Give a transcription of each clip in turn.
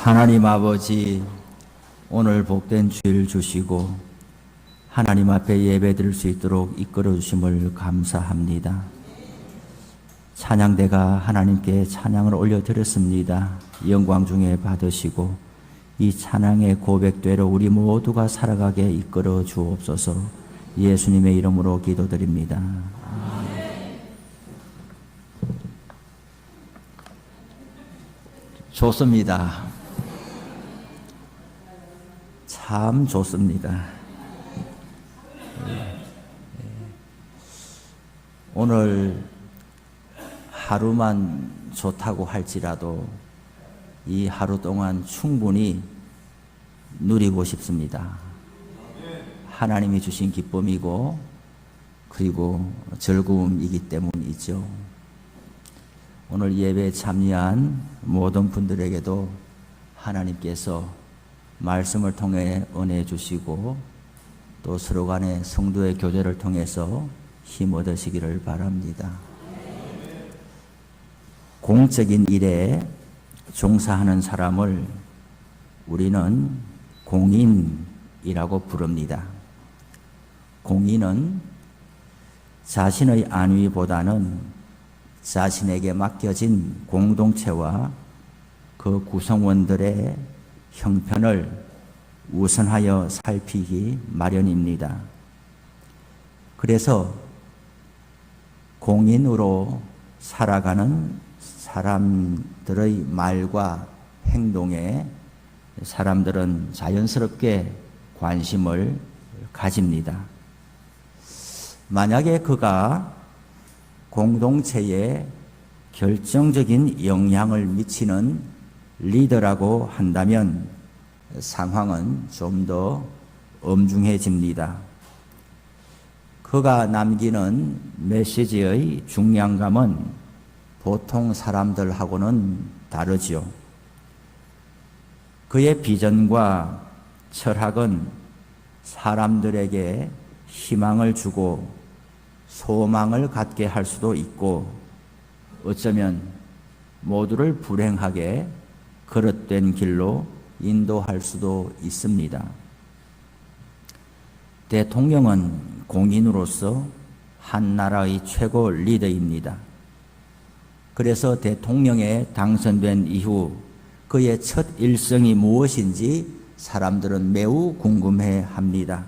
하나님 아버지, 오늘 복된 주일 주시고 하나님 앞에 예배드릴 수 있도록 이끌어 주심을 감사합니다. 찬양대가 하나님께 찬양을 올려드렸습니다. 영광 중에 받으시고 이 찬양의 고백대로 우리 모두가 살아가게 이끌어 주옵소서. 예수님의 이름으로 기도드립니다. 좋습니다. 참 좋습니다. 오늘 하루만 좋다고 할지라도 이 하루 동안 충분히 누리고 싶습니다. 하나님이 주신 기쁨이고 그리고 즐거움이기 때문이죠. 오늘 예배에 참여한 모든 분들에게도 하나님께서 말씀을 통해 은혜 주시고 또 서로 간의 성도의 교제를 통해서 힘 얻으시기를 바랍니다. 공적인 일에 종사하는 사람을 우리는 공인이라고 부릅니다. 공인은 자신의 안위보다는 자신에게 맡겨진 공동체와 그 구성원들의 형편을 우선하여 살피기 마련입니다. 그래서 공인으로 살아가는 사람들의 말과 행동에 사람들은 자연스럽게 관심을 가집니다. 만약에 그가 공동체에 결정적인 영향을 미치는 리더라고 한다면 상황은 좀 더 엄중해집니다. 그가 남기는 메시지의 중량감은 보통 사람들하고는 다르지요. 그의 비전과 철학은 사람들에게 희망을 주고 소망을 갖게 할 수도 있고 어쩌면 모두를 불행하게 그릇된 길로 인도할 수도 있습니다. 대통령은 공인으로서 한 나라의 최고 리더입니다. 그래서 대통령에 당선된 이후 그의 첫 일성이 무엇인지 사람들은 매우 궁금해 합니다.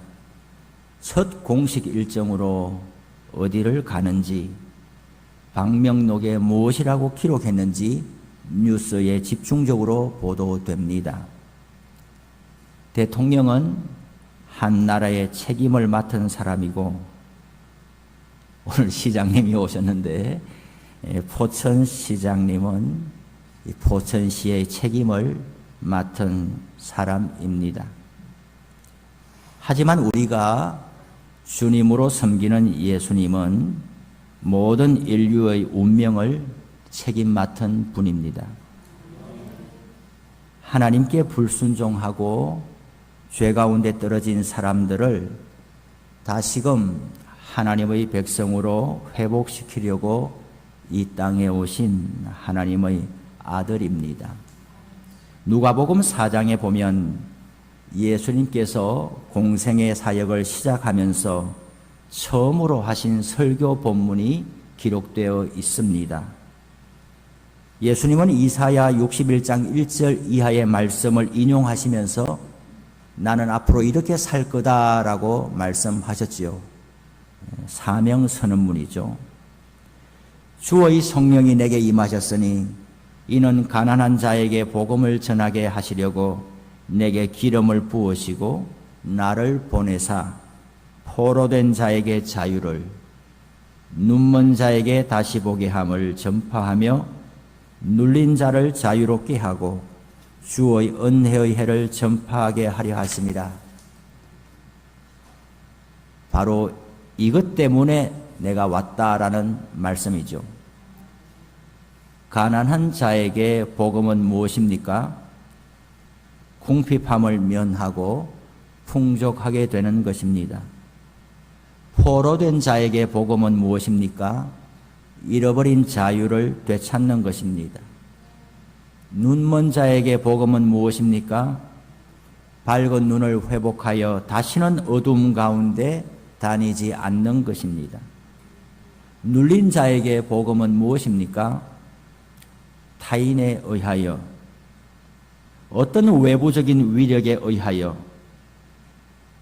첫 공식 일정으로 어디를 가는지, 방명록에 무엇이라고 기록했는지 뉴스에 집중적으로 보도됩니다. 대통령은 한 나라의 책임을 맡은 사람이고 오늘 시장님이 오셨는데 포천시장님은 포천시의 책임을 맡은 사람입니다. 하지만 우리가 주님으로 섬기는 예수님은 모든 인류의 운명을 책임 맡은 분입니다. 하나님께 불순종하고 죄 가운데 떨어진 사람들을 다시금 하나님의 백성으로 회복시키려고 이 땅에 오신 하나님의 아들입니다. 누가복음 4장에 보면 예수님께서 공생의 사역을 시작하면서 처음으로 하신 설교 본문이 기록되어 있습니다. 예수님은 이사야 61장 1절 이하의 말씀을 인용하시면서 나는 앞으로 이렇게 살 거다라고 말씀하셨지요. 사명 선언문이죠. 주의 성령이 내게 임하셨으니 이는 가난한 자에게 복음을 전하게 하시려고 내게 기름을 부으시고 나를 보내사 포로된 자에게 자유를 눈먼 자에게 다시 보게 함을 전파하며 눌린 자를 자유롭게 하고 주의 은혜의 해를 전파하게 하려 하십니다. 바로 이것 때문에 내가 왔다라는 말씀이죠. 가난한 자에게 복음은 무엇입니까? 궁핍함을 면하고 풍족하게 되는 것입니다. 포로된 자에게 복음은 무엇입니까? 잃어버린 자유를 되찾는 것입니다. 눈먼 자에게 복음은 무엇입니까? 밝은 눈을 회복하여 다시는 어둠 가운데 다니지 않는 것입니다. 눌린 자에게 복음은 무엇입니까? 타인에 의하여, 어떤 외부적인 위력에 의하여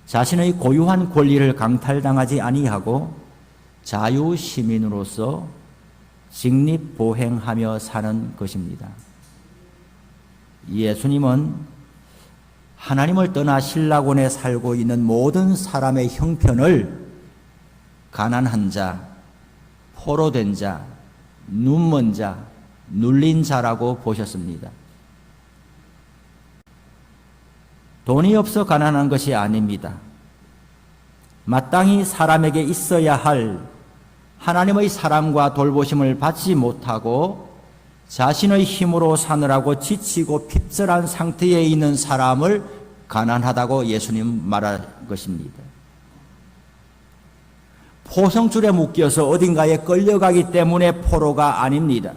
자신의 고유한 권리를 강탈당하지 아니하고 자유시민으로서 직립보행하며 사는 것입니다. 예수님은 하나님을 떠나 신라곤에 살고 있는 모든 사람의 형편을 가난한 자, 포로된 자, 눈먼 자, 눌린 자라고 보셨습니다. 돈이 없어 가난한 것이 아닙니다. 마땅히 사람에게 있어야 할 하나님의 사랑과 돌보심을 받지 못하고 자신의 힘으로 사느라고 지치고 핍절한 상태에 있는 사람을 가난하다고 예수님 말할 것입니다. 포성줄에 묶여서 어딘가에 끌려가기 때문에 포로가 아닙니다.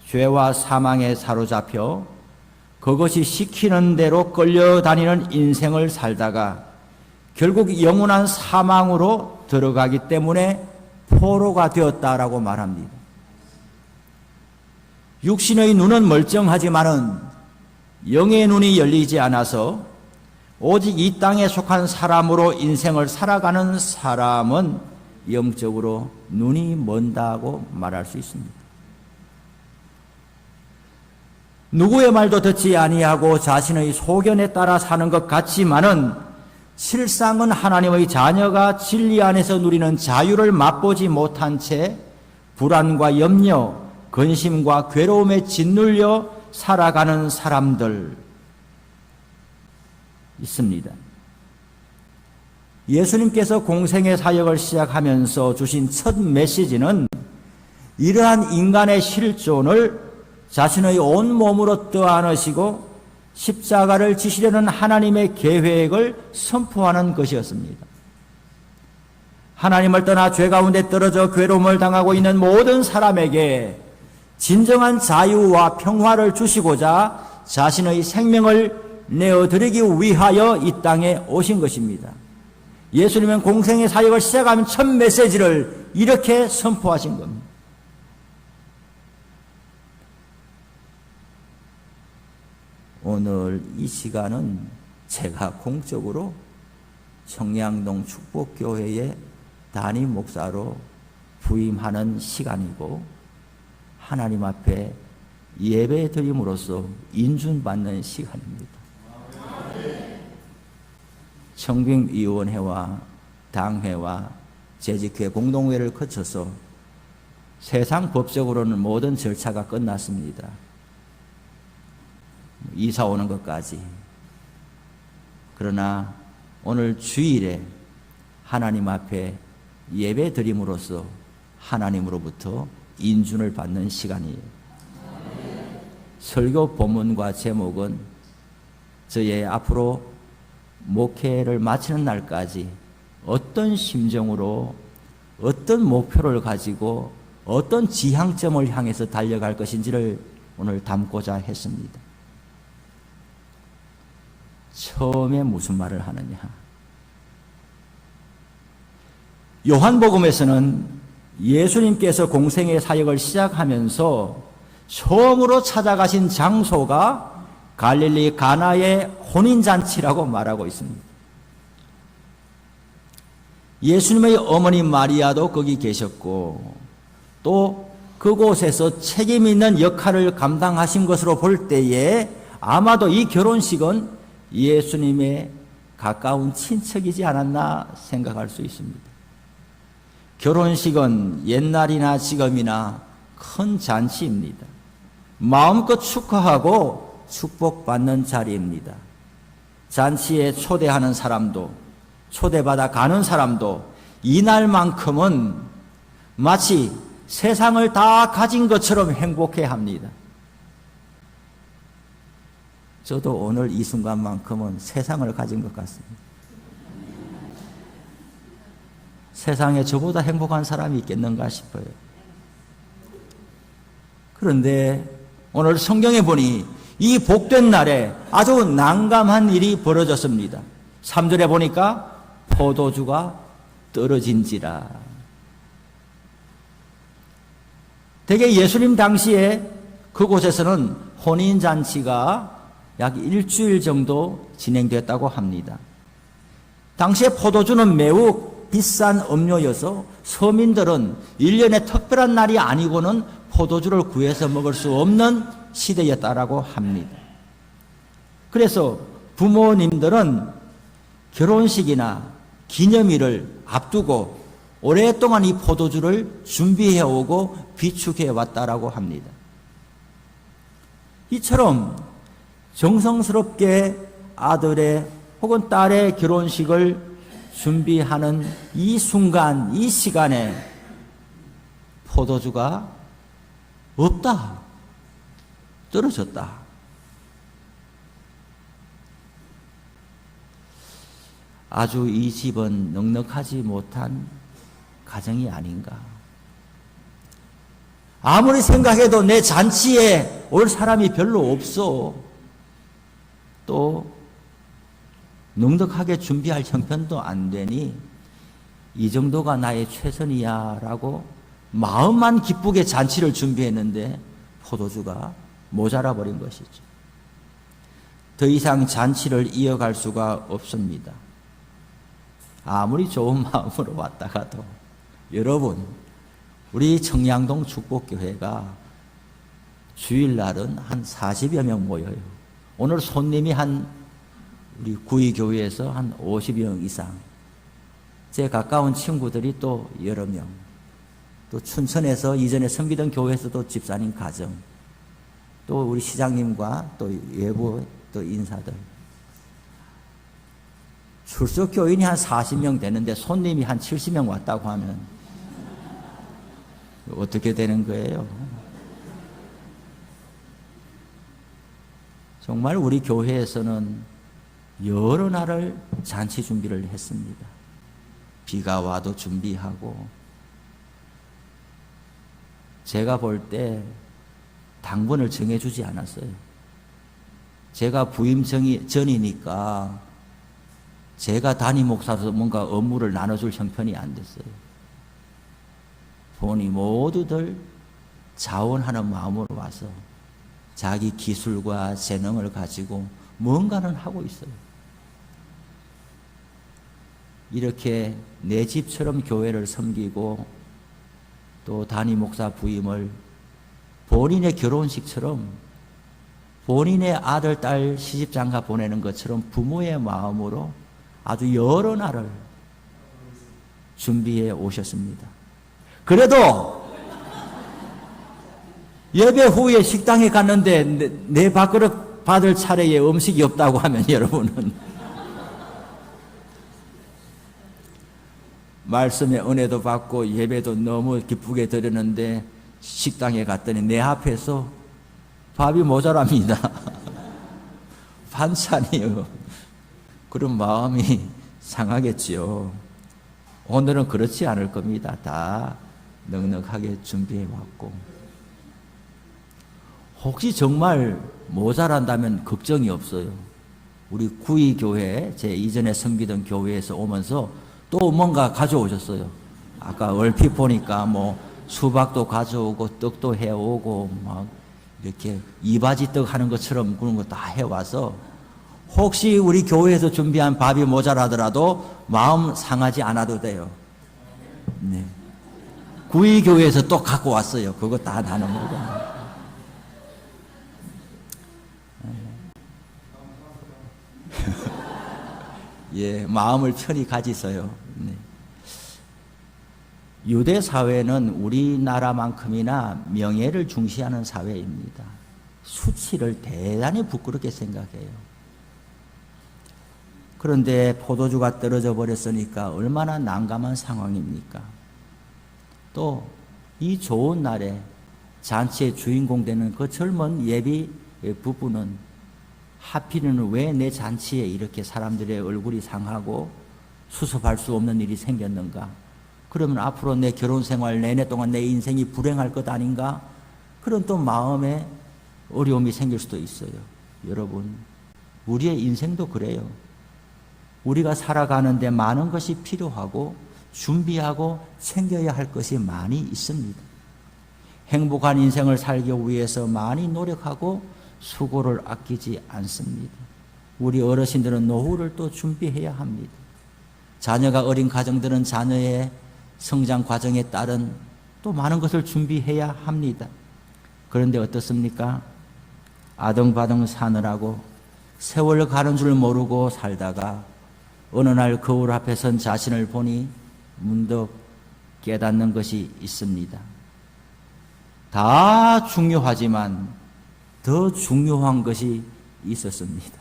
죄와 사망에 사로잡혀 그것이 시키는 대로 끌려다니는 인생을 살다가 결국 영원한 사망으로 들어가기 때문에 포로가 되었다라고 말합니다. 육신의 눈은 멀쩡하지만은 영의 눈이 열리지 않아서 오직 이 땅에 속한 사람으로 인생을 살아가는 사람은 영적으로 눈이 먼다고 말할 수 있습니다. 누구의 말도 듣지 아니하고 자신의 소견에 따라 사는 것 같지만은 실상은 하나님의 자녀가 진리 안에서 누리는 자유를 맛보지 못한 채 불안과 염려, 근심과 괴로움에 짓눌려 살아가는 사람들 있습니다. 예수님께서 공생의 사역을 시작하면서 주신 첫 메시지는 이러한 인간의 실존을 자신의 온 몸으로 떠안으시고 십자가를 지시려는 하나님의 계획을 선포하는 것이었습니다. 하나님을 떠나 죄 가운데 떨어져 괴로움을 당하고 있는 모든 사람에게 진정한 자유와 평화를 주시고자 자신의 생명을 내어드리기 위하여 이 땅에 오신 것입니다. 예수님은 공생의 사역을 시작하면 첫 메시지를 이렇게 선포하신 겁니다. 오늘 이 시간은 제가 공적으로 청량동 축복교회의 담임 목사로 부임하는 시간이고 하나님 앞에 예배 드림으로써 인준받는 시간입니다. 청빙위원회와 당회와 재직회 공동회를 거쳐서 세상 법적으로는 모든 절차가 끝났습니다. 이사 오는 것까지. 그러나 오늘 주일에 하나님 앞에 예배 드림으로써 하나님으로부터 인준을 받는 시간이에요. 설교 본문과 제목은 저의 앞으로 목회를 마치는 날까지 어떤 심정으로 어떤 목표를 가지고 어떤 지향점을 향해서 달려갈 것인지를 오늘 담고자 했습니다. 처음에 무슨 말을 하느냐? 요한복음에서는 예수님께서 공생의 사역을 시작하면서 처음으로 찾아가신 장소가 갈릴리 가나의 혼인잔치라고 말하고 있습니다. 예수님의 어머니 마리아도 거기 계셨고 또 그곳에서 책임 있는 역할을 감당하신 것으로 볼 때에 아마도 이 결혼식은 예수님의 가까운 친척이지 않았나 생각할 수 있습니다. 결혼식은 옛날이나 지금이나 큰 잔치입니다. 마음껏 축하하고 축복받는 자리입니다. 잔치에 초대하는 사람도 초대받아 가는 사람도 이날만큼은 마치 세상을 다 가진 것처럼 행복해합니다. 저도 오늘 이 순간만큼은 세상을 가진 것 같습니다. 세상에 저보다 행복한 사람이 있겠는가 싶어요. 그런데 오늘 성경에 보니 이 복된 날에 아주 난감한 일이 벌어졌습니다. 3절에 보니까 포도주가 떨어진지라. 대개 예수님 당시에 그곳에서는 혼인잔치가 약 일주일 정도 진행됐다고 합니다. 당시에 포도주는 매우 비싼 음료여서 서민들은 1년에 특별한 날이 아니고는 포도주를 구해서 먹을 수 없는 시대였다라고 합니다. 그래서 부모님들은 결혼식이나 기념일을 앞두고 오랫동안 이 포도주를 준비해오고 비축해왔다라고 합니다. 이처럼 정성스럽게 아들의 혹은 딸의 결혼식을 준비하는 이 순간, 이 시간에 포도주가 없다, 떨어졌다. 아주 이 집은 넉넉하지 못한 가정이 아닌가. 아무리 생각해도 내 잔치에 올 사람이 별로 없어. 또 넉넉하게 준비할 형편도 안 되니 이 정도가 나의 최선이야 라고 마음만 기쁘게 잔치를 준비했는데 포도주가 모자라 버린 것이죠. 더 이상 잔치를 이어갈 수가 없습니다. 아무리 좋은 마음으로 왔다가도 여러분, 우리 청량동 축복교회가 주일날은 한 40여 명 모여요. 오늘 손님이 우리 구의교회에서 한 50명 이상. 제 가까운 친구들이 또 여러 명. 또 춘천에서 이전에 섬기던 교회에서도 집사님 가정. 또 우리 시장님과 또 외부 또 인사들. 출석 교인이 한 40명 되는데 손님이 한 70명 왔다고 하면 어떻게 되는 거예요? 정말 우리 교회에서는 여러 날을 잔치 준비를 했습니다. 비가 와도 준비하고, 제가 볼 때 당번을 정해주지 않았어요. 제가 부임 전이니까 제가 담임 목사로서 뭔가 업무를 나눠줄 형편이 안 됐어요. 보니 모두들 자원하는 마음으로 와서 자기 기술과 재능을 가지고 뭔가는 하고 있어요. 이렇게 내 집처럼 교회를 섬기고 또 담임 목사 부임을 본인의 결혼식처럼 본인의 아들, 딸 시집장가 보내는 것처럼 부모의 마음으로 아주 여러 날을 준비해 오셨습니다. 그래도 예배 후에 식당에 갔는데 내 밥그릇 받을 차례에 음식이 없다고 하면 여러분은 말씀의 은혜도 받고 예배도 너무 기쁘게 드렸는데 식당에 갔더니 내 앞에서 밥이 모자랍니다. 반찬이요. 그런 마음이 상하겠지요. 오늘은 그렇지 않을 겁니다. 다 넉넉하게 준비해 왔고, 혹시 정말 모자란다면 걱정이 없어요. 우리 구의교회, 제 이전에 섬기던 교회에서 오면서 또 뭔가 가져오셨어요. 아까 얼핏 보니까 뭐 수박도 가져오고 떡도 해오고 막 이렇게 이바지 떡 하는 것처럼 그런 거 다 해와서 혹시 우리 교회에서 준비한 밥이 모자라더라도 마음 상하지 않아도 돼요. 네. 구의교회에서 또 갖고 왔어요. 그거 다 나는 거죠. 예, 마음을 편히 가지세요. 네. 유대 사회는 우리나라만큼이나 명예를 중시하는 사회입니다. 수치를 대단히 부끄럽게 생각해요. 그런데 포도주가 떨어져 버렸으니까 얼마나 난감한 상황입니까? 또 이 좋은 날에 잔치의 주인공 되는 그 젊은 예비 부부는 하필이면 왜 내 잔치에 이렇게 사람들의 얼굴이 상하고 수습할 수 없는 일이 생겼는가? 그러면 앞으로 내 결혼 생활 내내 동안 내 인생이 불행할 것 아닌가? 그런 또 마음에 어려움이 생길 수도 있어요. 여러분, 우리의 인생도 그래요. 우리가 살아가는데 많은 것이 필요하고 준비하고 챙겨야 할 것이 많이 있습니다. 행복한 인생을 살기 위해서 많이 노력하고 수고를 아끼지 않습니다. 우리 어르신들은 노후를 또 준비해야 합니다. 자녀가 어린 가정들은 자녀의 성장 과정에 따른 또 많은 것을 준비해야 합니다. 그런데 어떻습니까? 아등바등 사느라고 세월 가는 줄 모르고 살다가 어느 날 거울 앞에 선 자신을 보니 문득 깨닫는 것이 있습니다. 다 중요하지만 더 중요한 것이 있었습니다.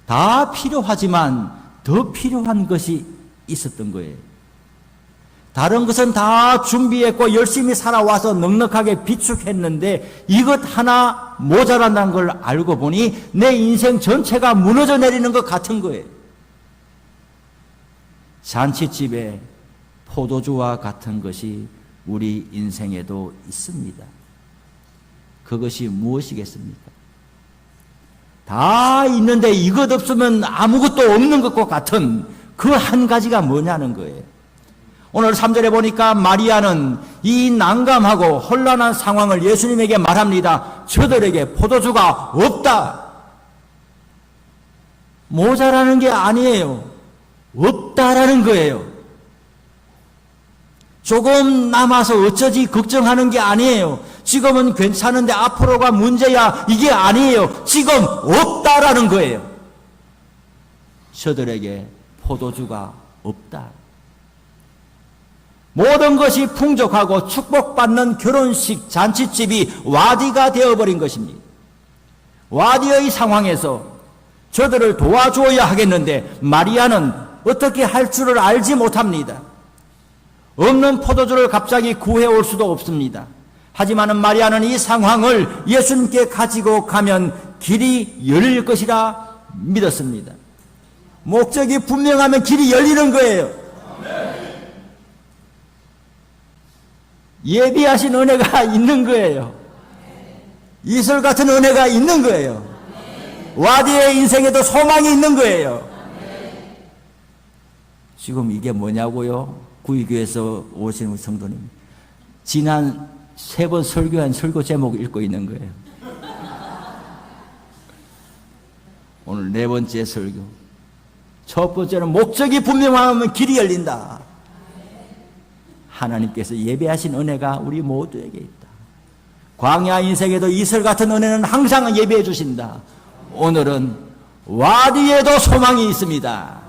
다 필요하지만 더 필요한 것이 있었던 거예요. 다른 것은 다 준비했고 열심히 살아와서 넉넉하게 비축했는데 이것 하나 모자란다는 걸 알고 보니 내 인생 전체가 무너져 내리는 것 같은 거예요. 잔치집에 포도주와 같은 것이 우리 인생에도 있습니다. 그것이 무엇이겠습니까? 다 있는데 이것 없으면 아무것도 없는 것과 같은 그 한 가지가 뭐냐는 거예요. 오늘 3절에 보니까 마리아는 이 난감하고 혼란한 상황을 예수님에게 말합니다. 저들에게 포도주가 없다. 모자라는 게 아니에요. 없다라는 거예요. 조금 남아서 어쩌지 걱정하는 게 아니에요. 지금은 괜찮은데 앞으로가 문제야. 이게 아니에요. 지금 없다라는 거예요. 저들에게 포도주가 없다. 모든 것이 풍족하고 축복받는 결혼식 잔치집이 와디가 되어버린 것입니다. 와디의 상황에서 저들을 도와주어야 하겠는데 마리아는 어떻게 할 줄을 알지 못합니다. 없는 포도주를 갑자기 구해올 수도 없습니다. 하지만 마리아는 이 상황을 예수님께 가지고 가면 길이 열릴 것이라 믿었습니다. 목적이 분명하면 길이 열리는 거예요. 예비하신 은혜가 있는 거예요. 이슬 같은 은혜가 있는 거예요. 와디의 인생에도 소망이 있는 거예요. 지금 이게 뭐냐고요? 구의교에서 오신 우리 성도님, 지난 3번 설교한 설교 제목 읽고 있는 거예요. 오늘 4번째 설교. 첫 번째는 목적이 분명하면 길이 열린다. 하나님께서 예배하신 은혜가 우리 모두에게 있다. 광야 인생에도 이슬 같은 은혜는 항상 예배해 주신다. 오늘은 와디에도 소망이 있습니다.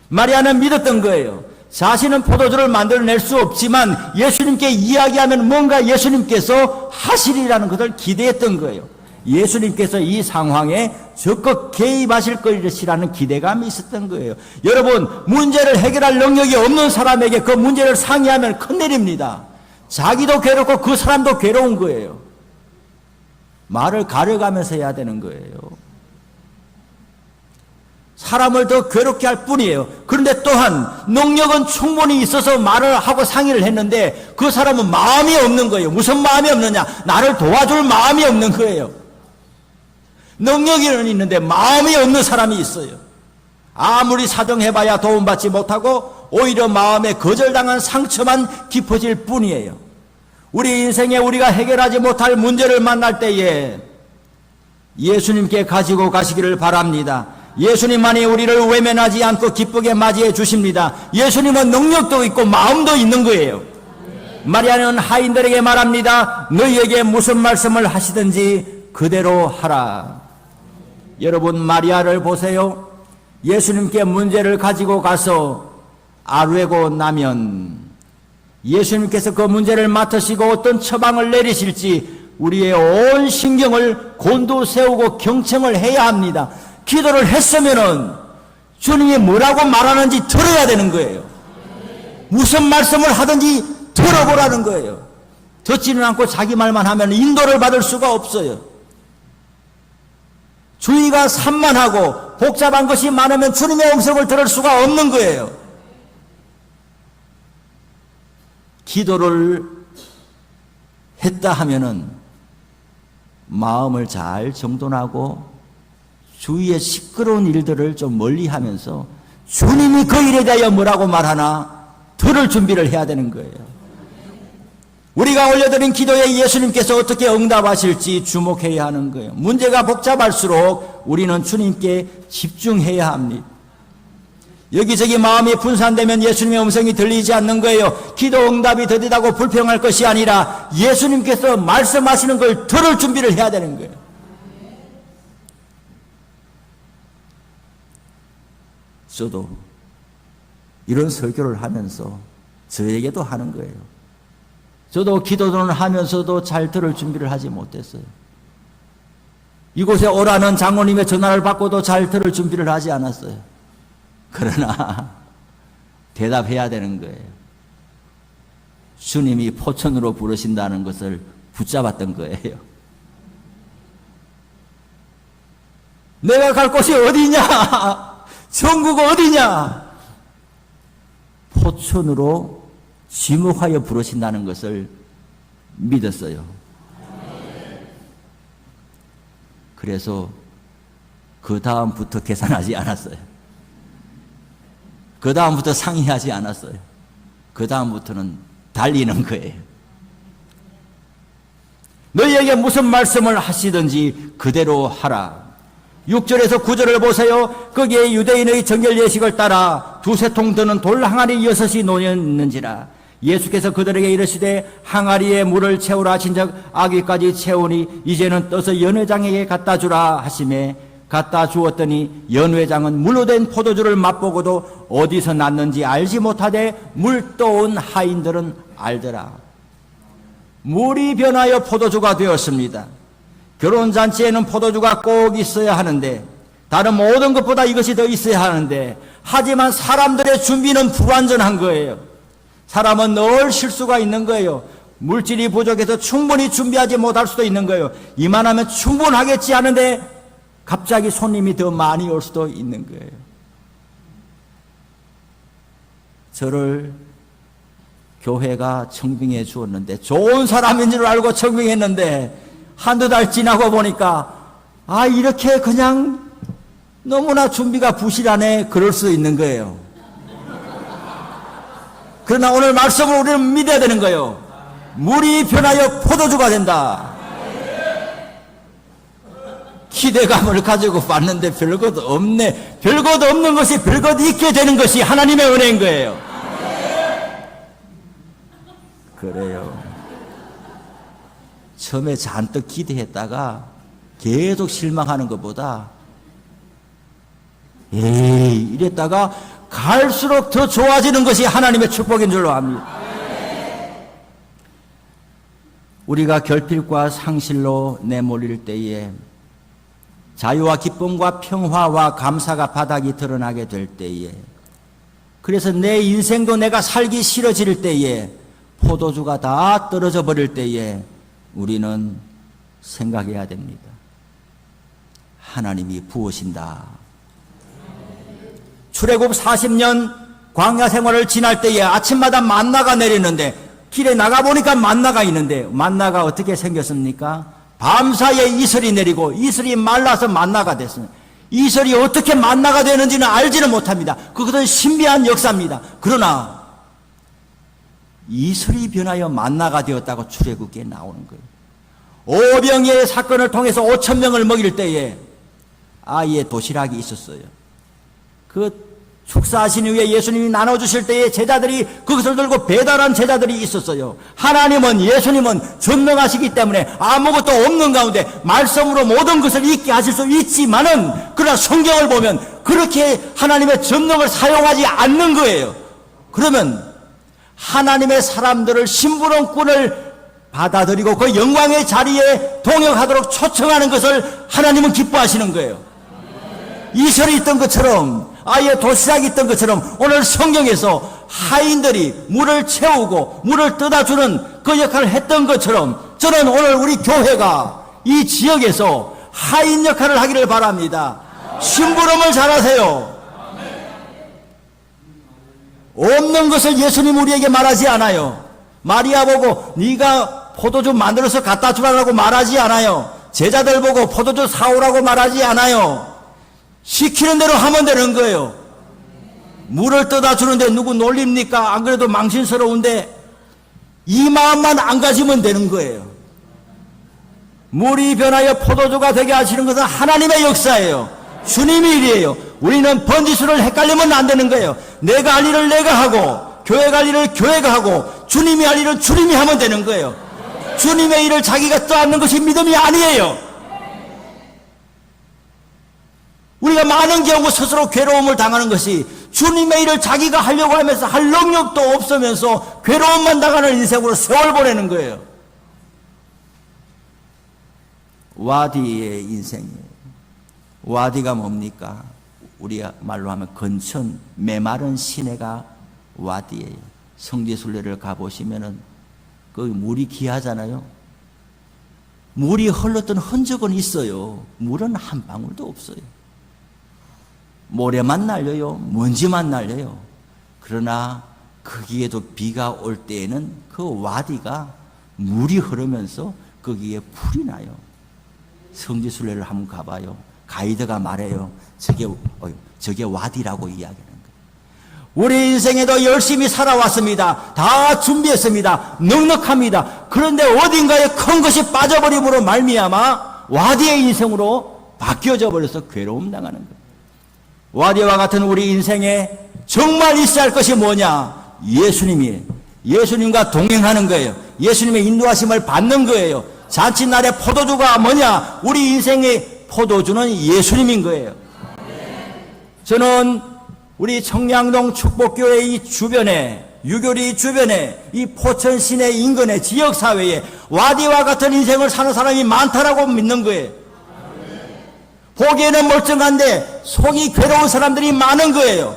마리아는 믿었던 거예요. 자신은 포도주를 만들어낼 수 없지만 예수님께 이야기하면 뭔가 예수님께서 하시리라는 것을 기대했던 거예요. 예수님께서 이 상황에 적극 개입하실 것이라는 기대감이 있었던 거예요. 여러분, 문제를 해결할 능력이 없는 사람에게 그 문제를 상의하면 큰일입니다. 자기도 괴롭고 그 사람도 괴로운 거예요. 말을 가려가면서 해야 되는 거예요. 사람을 더 괴롭게 할 뿐이에요. 그런데 또한 능력은 충분히 있어서 말을 하고 상의를 했는데 그 사람은 마음이 없는 거예요. 무슨 마음이 없느냐? 나를 도와줄 마음이 없는 거예요. 능력은 있는데 마음이 없는 사람이 있어요. 아무리 사정해봐야 도움받지 못하고 오히려 마음에 거절당한 상처만 깊어질 뿐이에요. 우리 인생에 우리가 해결하지 못할 문제를 만날 때에 예수님께 가지고 가시기를 바랍니다. 예수님만이 우리를 외면하지 않고 기쁘게 맞이해 주십니다. 예수님은 능력도 있고 마음도 있는 거예요. 마리아는 하인들에게 말합니다. 너희에게 무슨 말씀을 하시든지 그대로 하라. 여러분, 마리아를 보세요. 예수님께 문제를 가지고 가서 아뢰고 나면 예수님께서 그 문제를 맡으시고 어떤 처방을 내리실지 우리의 온 신경을 곤두세우고 경청을 해야 합니다. 기도를 했으면은 주님이 뭐라고 말하는지 들어야 되는 거예요. 무슨 말씀을 하든지 들어보라는 거예요. 듣지는 않고 자기 말만 하면 인도를 받을 수가 없어요. 주의가 산만하고 복잡한 것이 많으면 주님의 음성을 들을 수가 없는 거예요. 기도를 했다 하면은 마음을 잘 정돈하고 주위의 시끄러운 일들을 좀 멀리 하면서 주님이 그 일에 대하여 뭐라고 말하나 들을 준비를 해야 되는 거예요. 우리가 올려드린 기도에 예수님께서 어떻게 응답하실지 주목해야 하는 거예요. 문제가 복잡할수록 우리는 주님께 집중해야 합니다. 여기저기 마음이 분산되면 예수님의 음성이 들리지 않는 거예요. 기도 응답이 더디다고 불평할 것이 아니라 예수님께서 말씀하시는 걸 들을 준비를 해야 되는 거예요. 저도 이런 설교를 하면서 저에게도 하는 거예요. 저도 기도를 하면서도 잘 들을 준비를 하지 못했어요. 이곳에 오라는 장로님의 전화를 받고도 잘 들을 준비를 하지 않았어요. 그러나 대답해야 되는 거예요. 주님이 포천으로 부르신다는 것을 붙잡았던 거예요. 내가 갈 곳이 어디냐? 전국 어디냐? 포천으로 지목하여 부르신다는 것을 믿었어요. 그래서 그 다음부터 계산하지 않았어요. 그 다음부터 상의하지 않았어요. 그 다음부터는 달리는 거예요. 너희에게 무슨 말씀을 하시든지 그대로 하라. 6절에서 9절을 보세요. 거기에 유대인의 정결 예식을 따라 두세 통 드는 돌 항아리 6이 놓여 있는지라. 예수께서 그들에게 이르시되 항아리에 물을 채우라 하신즉 아귀까지 채우니 이제는 떠서 연회장에게 갖다 주라 하시매 갖다 주었더니 연회장은 물로 된 포도주를 맛보고도 어디서 났는지 알지 못하되 물 떠온 하인들은 알더라. 물이 변하여 포도주가 되었습니다. 결혼잔치에는 포도주가 꼭 있어야 하는데 다른 모든 것보다 이것이 더 있어야 하는데 하지만 사람들의 준비는 불완전한 거예요. 사람은 늘 실수가 있는 거예요. 물질이 부족해서 충분히 준비하지 못할 수도 있는 거예요. 이만하면 충분하겠지 하는데 갑자기 손님이 더 많이 올 수도 있는 거예요. 저를 교회가 청빙해 주었는데 좋은 사람인 줄 알고 청빙했는데 한두 달 지나고 보니까 이렇게 그냥 너무나 준비가 부실하네 그럴 수 있는 거예요. 그러나 오늘 말씀을 우리는 믿어야 되는 거예요. 물이 변하여 포도주가 된다. 기대감을 가지고 봤는데 별것 없네. 별것 없는 것이 별것 있게 되는 것이 하나님의 은혜인 거예요. 그래요. 처음에 잔뜩 기대했다가 계속 실망하는 것보다 이랬다가 갈수록 더 좋아지는 것이 하나님의 축복인 줄로 압니다. 우리가 결핍과 상실로 내몰릴 때에 자유와 기쁨과 평화와 감사가 바닥이 드러나게 될 때에 그래서 내 인생도 내가 살기 싫어질 때에 포도주가 다 떨어져 버릴 때에 우리는 생각해야 됩니다. 하나님이 부으신다. 출애굽 40년 광야 생활을 지날 때에 아침마다 만나가 내리는데 길에 나가보니까 만나가 있는데 만나가 어떻게 생겼습니까? 밤사이에 이슬이 내리고 이슬이 말라서 만나가 됐습니다. 이슬이 어떻게 만나가 되는지는 알지는 못합니다. 그것은 신비한 역사입니다. 그러나 이슬이 변하여 만나가 되었다고 출애굽기에 나오는 거예요. 오병이의 사건을 통해서 5,000명을 먹일 때에 아이의 도시락이 있었어요. 그 축사하신 후에 예수님이 나눠주실 때에 제자들이 그것을 들고 배달한 제자들이 있었어요. 하나님은 예수님은 전능하시기 때문에 아무것도 없는 가운데 말씀으로 모든 것을 있게 하실 수 있지만은 그러나 성경을 보면 그렇게 하나님의 전능을 사용하지 않는 거예요. 그러면 하나님의 사람들을 심부름꾼을 받아들이고 그 영광의 자리에 동역하도록 초청하는 것을 하나님은 기뻐하시는 거예요. 이슬이 있던 것처럼 아예 도시락이 있던 것처럼 오늘 성경에서 하인들이 물을 채우고 물을 떠다주는 그 역할을 했던 것처럼 저는 오늘 우리 교회가 이 지역에서 하인 역할을 하기를 바랍니다. 심부름을 잘하세요. 없는 것을 예수님 우리에게 말하지 않아요. 마리아 보고 네가 포도주 만들어서 갖다 주라고 말하지 않아요. 제자들 보고 포도주 사오라고 말하지 않아요. 시키는 대로 하면 되는 거예요. 물을 떠다 주는데 누구 놀립니까? 안 그래도 망신스러운데 이 마음만 안 가지면 되는 거예요. 물이 변하여 포도주가 되게 하시는 것은 하나님의 역사예요. 주님의 일이에요. 우리는 번지수를 헷갈리면 안 되는 거예요. 내가 할 일을 내가 하고 교회가 할 일을 교회가 하고 주님이 할 일은 주님이 하면 되는 거예요. 주님의 일을 자기가 떠안는 것이 믿음이 아니에요. 우리가 많은 경우 스스로 괴로움을 당하는 것이 주님의 일을 자기가 하려고 하면서 할 능력도 없으면서 괴로움만 당하는 인생으로 세월 보내는 거예요. 와디의 인생이에요. 와디가 뭡니까? 우리 말로 하면 건천, 메마른 시내가 와디예요. 성지순례를 가보시면은 그 물이 귀하잖아요. 물이 흘렀던 흔적은 있어요. 물은 한 방울도 없어요. 모래만 날려요. 먼지만 날려요. 그러나 거기에도 비가 올 때에는 그 와디가 물이 흐르면서 거기에 풀이 나요. 성지순례를 한번 가봐요. 가이드가 말해요. 저게 와디라고 이야기하는 거예요. 우리 인생에도 열심히 살아왔습니다. 다 준비했습니다. 넉넉합니다. 그런데 어딘가에 큰 것이 빠져버림으로 말미암아 와디의 인생으로 바뀌어져 버려서 괴로움 당하는 거예요. 와디와 같은 우리 인생에 정말 있어야 할 것이 뭐냐? 예수님이에요. 예수님과 동행하는 거예요. 예수님의 인도하심을 받는 거예요. 잔칫날의 포도주가 뭐냐? 우리 인생의 포도주는 예수님인 거예요. 저는 우리 청량동 축복교회 이 주변에, 유교리 주변에, 이 포천 시내 인근의 지역사회에 와디와 같은 인생을 사는 사람이 많다라고 믿는 거예요. 보기에는 멀쩡한데 속이 괴로운 사람들이 많은 거예요.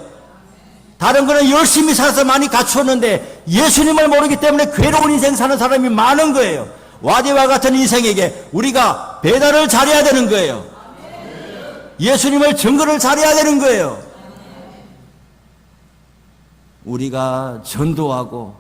다른 거는 열심히 살아서 많이 갖추었는데 예수님을 모르기 때문에 괴로운 인생 사는 사람이 많은 거예요. 와디와 같은 인생에게 우리가 배달을 잘해야 되는 거예요. 예수님을 증거를 잘해야 되는 거예요. 우리가 전도하고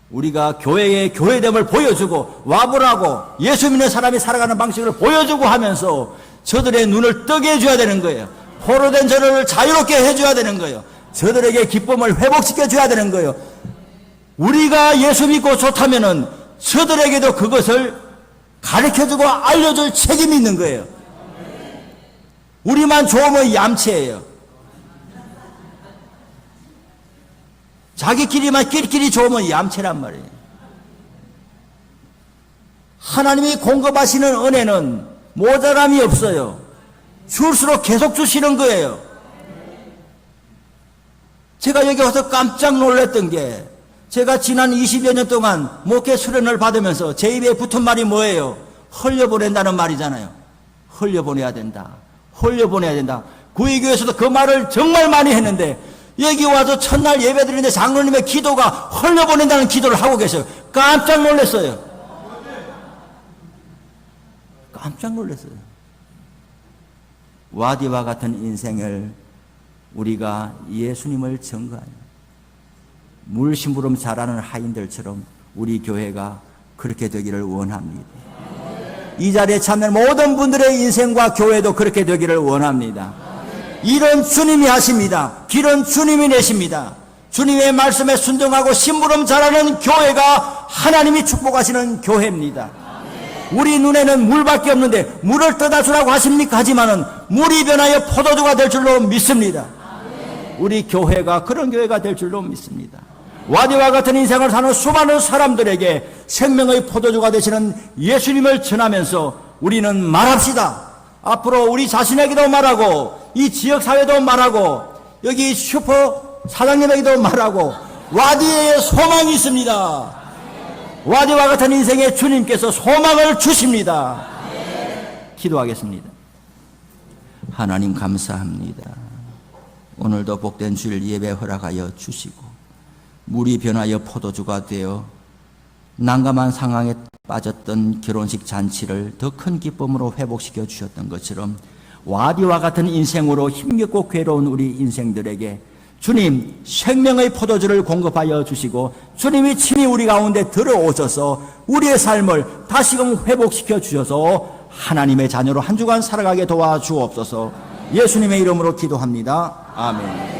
우리가 교회의 교회됨을 보여주고 와보라고 예수 믿는 사람이 살아가는 방식을 보여주고 하면서 저들의 눈을 뜨게 해줘야 되는 거예요. 포로된 저들을 자유롭게 해줘야 되는 거예요. 저들에게 기쁨을 회복시켜줘야 되는 거예요. 우리가 예수 믿고 좋다면은 저들에게도 그것을 가르쳐주고 알려줄 책임이 있는 거예요. 우리만 좋으면 얌체예요. 자기끼리만 끼리끼리 좋으면 얌체란 말이에요. 하나님이 공급하시는 은혜는 모자람이 없어요. 줄수록 계속 주시는 거예요. 제가 여기 와서 깜짝 놀랐던 게 제가 지난 20여 년 동안 목회 수련을 받으면서 제 입에 붙은 말이 뭐예요? 흘려보낸다는 말이잖아요. 흘려보내야 된다. 흘려보내야 된다. 구의교에서도 그 말을 정말 많이 했는데 여기 와서 첫날 예배드리는데 장로님의 기도가 흘려보낸다는 기도를 하고 계셔요. 깜짝 놀랐어요. 깜짝 놀랐어요. 와디와 같은 인생을 우리가 예수님을 증거하는 물심부름 잘하는 하인들처럼 우리 교회가 그렇게 되기를 원합니다. 이 자리에 참여한 모든 분들의 인생과 교회도 그렇게 되기를 원합니다. 일은 주님이 하십니다. 길은 주님이 내십니다. 주님의 말씀에 순종하고 심부름 잘하는 교회가 하나님이 축복하시는 교회입니다. 우리 눈에는 물밖에 없는데 물을 떠다 주라고 하십니까? 하지만은 물이 변하여 포도주가 될 줄로 믿습니다. 우리 교회가 그런 교회가 될 줄로 믿습니다. 와디와 같은 인생을 사는 수많은 사람들에게 생명의 포도주가 되시는 예수님을 전하면서 우리는 말합시다. 앞으로 우리 자신에게도 말하고 이 지역사회도 말하고 여기 슈퍼 사장님에게도 말하고 와디에 소망이 있습니다. 와디와 같은 인생에 주님께서 소망을 주십니다. 기도하겠습니다. 하나님 감사합니다. 오늘도 복된 주일 예배 허락하여 주시고 물이 변하여 포도주가 되어 난감한 상황에 빠졌던 결혼식 잔치를 더 큰 기쁨으로 회복시켜 주셨던 것처럼 와디와 같은 인생으로 힘겹고 괴로운 우리 인생들에게 주님, 생명의 포도주를 공급하여 주시고 주님이 친히 우리 가운데 들어오셔서 우리의 삶을 다시금 회복시켜 주셔서 하나님의 자녀로 한 주간 살아가게 도와주옵소서. 예수님의 이름으로 기도합니다. 아멘.